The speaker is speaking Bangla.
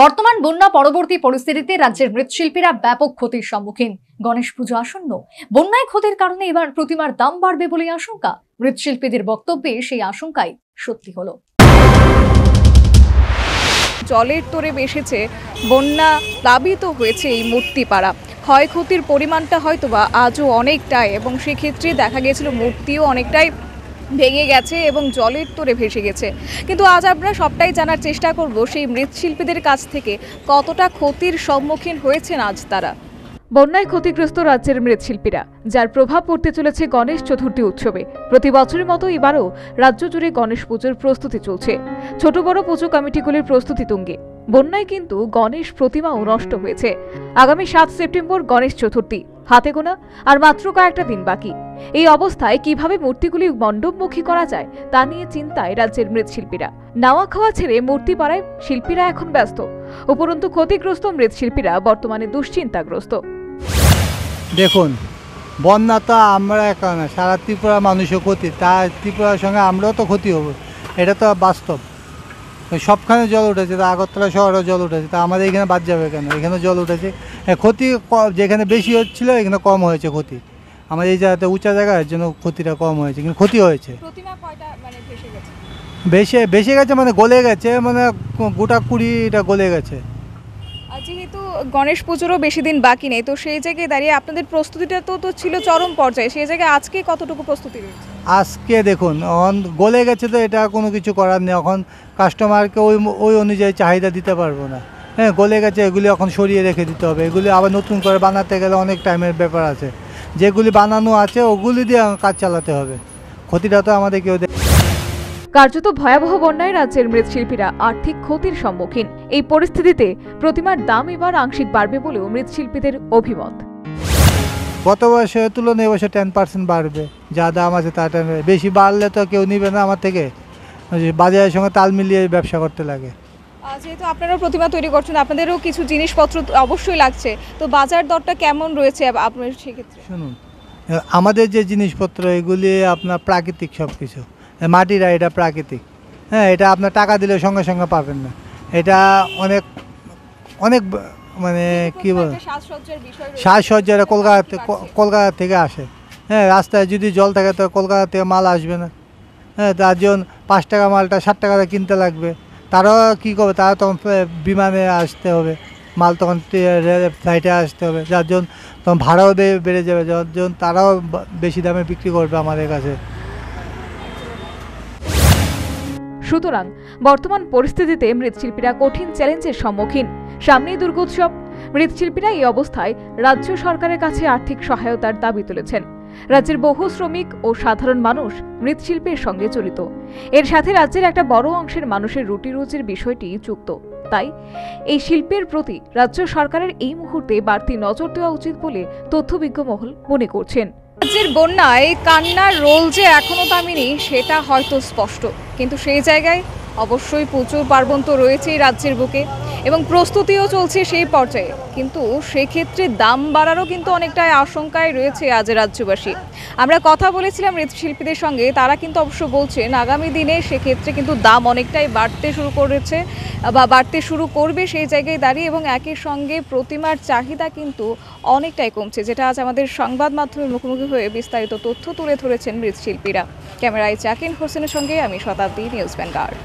বর্তমান বন্যা পরবর্তী পরিস্থিতিতে রাজ্যের মৃৎশিল্পীরা ব্যাপক ক্ষতির সম্মুখীন। গণেশ পুজো আসন্ন, বন্যায় ক্ষতির কারণে এবার প্রতিমার দাম বাড়বে বলে আশঙ্কা। মৃৎশিল্পীদের বক্তব্যে সেই আশঙ্কাই সত্যি হলো। জলের তোড়ে এসেছে, বন্যা প্লাবিত হয়েছে এই মূর্তিপাড়া। ক্ষয়ক্ষতির পরিমাণটা হয়তোবা আজও অনেকটাই, এবং সেক্ষেত্রে দেখা গিয়েছিল মূর্তিও অনেকটাই ভেঙে গেছে এবং জলের তোড়ে ভেসে গেছে। কিন্তু আজ আমরা সবটাই জানার চেষ্টা করব সেই মৃৎশিল্পীদের কাছ থেকে কতটা ক্ষতির সম্মুখীন হয়েছেন আজ তারা। বন্যায় ক্ষতিগ্রস্ত রাজ্যের মৃৎশিল্পীরা, যার প্রভাব পড়তে চলেছে গণেশ চতুর্থী উৎসবে। প্রতি বছরের মতো এবারও রাজ্য জুড়ে গণেশ পুজোর প্রস্তুতি চলছে। ছোট বড় পুজো কমিটিগুলির প্রস্তুতি তুঙ্গে। বন্যায় কিন্তু গণেশ প্রতিমাও নষ্ট হয়েছে। আগামী 7 সেপ্টেম্বর গণেশ চতুর্থী, হাতে গোনা আর মাত্র কয়েকটা দিন বাকি। এই অবস্থায় কিভাবে মূর্তিগুলি মণ্ডপমুখী করা যায় তা নিয়ে চিন্তায় রাজ্যের মৃৎশিল্পীরা। নাওয়া খাওয়া ছেড়ে মূর্তি পাড়ায় শিল্পীরা এখন ব্যস্ত। উপরন্তু ক্ষতিগ্রস্ত মৃৎশিল্পীরা বর্তমানে দুশ্চিন্তাগ্রস্ত। দেখুন, বন্যা তো আমরা একা না, সারা ত্রিপুরা মানুষও ক্ষতি, তার ত্রিপুরার সঙ্গে আমরাও তো ক্ষতি হবো, এটা তো বাস্তব। সবখানে জল উঠেছে, তা আগরতলা শহরেও জল উঠেছে, তা আমাদের এখানে বাদ যাবে কেন? এখানে জল উঠেছে, ক্ষতি যেখানে বেশি হচ্ছিল এখানে কম হয়েছে ক্ষতি। আমাদের এই জায়গাতে উঁচা জায়গার জন্য ক্ষতিটা কম হয়েছে, কিন্তু ক্ষতি হয়েছে বেশি গেছে, মানে গলে গেছে, মানে গোটা 20টা গলে গেছে। যেহেতু গণেশ পুজোরও বেশি দিন বাকি নেই, তো সেই জায়গায় দাঁড়িয়ে আপনাদের প্রস্তুতিটা তো ছিল চরম পর্যায়ে। সেই জায়গায় আজকে কতটুকু প্রস্তুতি রয়েছে? আজকে দেখুন, গলে গেছে তো এটা কোনো কিছু করার নেই। এখন কাস্টমারকে ওই অনুযায়ী চাহিদা দিতে পারবো না। হ্যাঁ, গলে গেছে, এগুলি এখন সরিয়ে রেখে দিতে হবে। এগুলি আবার নতুন করে বানাতে গেলে অনেক টাইমের ব্যাপার আছে। যেগুলি বানানো আছে ওগুলি দিয়ে কাজ চালাতে হবে। ক্ষতিটা তো আমাদের কেউ কার্যত ভয়াবহ বন্যায় রাজ্যের মৃৎশিল্পীরা আর্থিক ক্ষতির সম্মুখীন। এই পরিস্থিতিতে প্রতিমার দাম এবার আংশিক বাড়বে বলেও মৃৎশিল্পীদের অভিমত। গত বছরের তুলনায় এবছর 10% বাড়বে। যা দাম আছে তার বেশি বাড়লে তো কেউ নিবে না আমার থেকে। বাজারের সঙ্গে তাল মিলিয়ে ব্যবসা করতে লাগে। যেহেতু আপনারা প্রতিমা তৈরি করছেন, আপনাদেরও কিছু জিনিসপত্র অবশ্যই লাগছে, তো বাজার দরটা কেমন রয়েছে আপনার সেক্ষেত্রে? শুনুন, আমাদের যে জিনিসপত্র এগুলি আপনার প্রাকৃতিক সব কিছু। মাটিরা এটা প্রাকৃতিক। হ্যাঁ, এটা আপনার টাকা দিলে সঙ্গে সঙ্গে পাবেন না। এটা অনেক অনেক মানে কী বল, সাজসজ্জা কলকাতা থেকে আসে। হ্যাঁ, রাস্তায় যদি জল থাকে তো কলকাতা থেকে মাল আসবে না। হ্যাঁ, তার জন্য 5 টাকা মালটা 60 টাকা কিনতে লাগবে। তারাও কী করবে, তারা তখন বিমানে আসতে হবে, মাল তখন ফ্লাইটে আসতে হবে, যার জন্য তখন ভাড়াও বেড়ে যাবে, যার জন্য তারাও বেশি দামে বিক্রি করবে আমাদের কাছে। সুতরাং বর্তমান পরিস্থিতিতে মৃৎশিল্পীরা কঠিন চ্যালেঞ্জের সম্মুখীন। সামনেই দুর্গোৎসব। মৃৎশিল্পীরা এই অবস্থায় রাজ্য সরকারের কাছে আর্থিক সহায়তার দাবি তুলেছেন। রাজ্যের বহু শ্রমিক ও সাধারণ মানুষ মৃৎশিল্পের সঙ্গে জড়িত। এর সাথে রাজ্যের একটা বড় অংশের মানুষের রুটি রুজির বিষয়টি যুক্ত। তাই এই শিল্পের প্রতি রাজ্য সরকারের এই মুহূর্তে বাড়তি নজর দেওয়া উচিত বলে তথ্যবিজ্ঞ মহল মনে করছেন। রাজ্যের বন্যায় কান্নার রোল যে এখনো থামেনি সেটা হয়তো স্পষ্ট, কিন্তু সেই জায়গায় অবশ্যই প্রচুর পার্বণ তো রয়েছেই রাজ্যের বুকে, এবং প্রস্তুতিও চলছে সেই পর্যায়ে। কিন্তু সেক্ষেত্রে দাম বাড়ারও কিন্তু অনেকটাই আশঙ্কায় রয়েছে আজ রাজ্যবাসী। আমরা কথা বলেছিলাম মৃৎশিল্পীদের সঙ্গে, তারা কিন্তু অবশ্য বলছেন আগামী দিনে সেক্ষেত্রে কিন্তু দাম অনেকটাই বাড়তে শুরু করেছে বা বাড়তে শুরু করবে সেই জায়গায় দাঁড়িয়ে, এবং একই সঙ্গে প্রতিমার চাহিদা কিন্তু অনেকটাই কমছে, যেটা আজ আমাদের সংবাদ মাধ্যমের মুখোমুখি হয়ে বিস্তারিত তথ্য তুলে ধরেছেন মৃৎশিল্পীরা। ক্যামেরায় জাকির হোসেনের সঙ্গে আমি শতাব্দী, নিউজ ভ্যানগার্ড।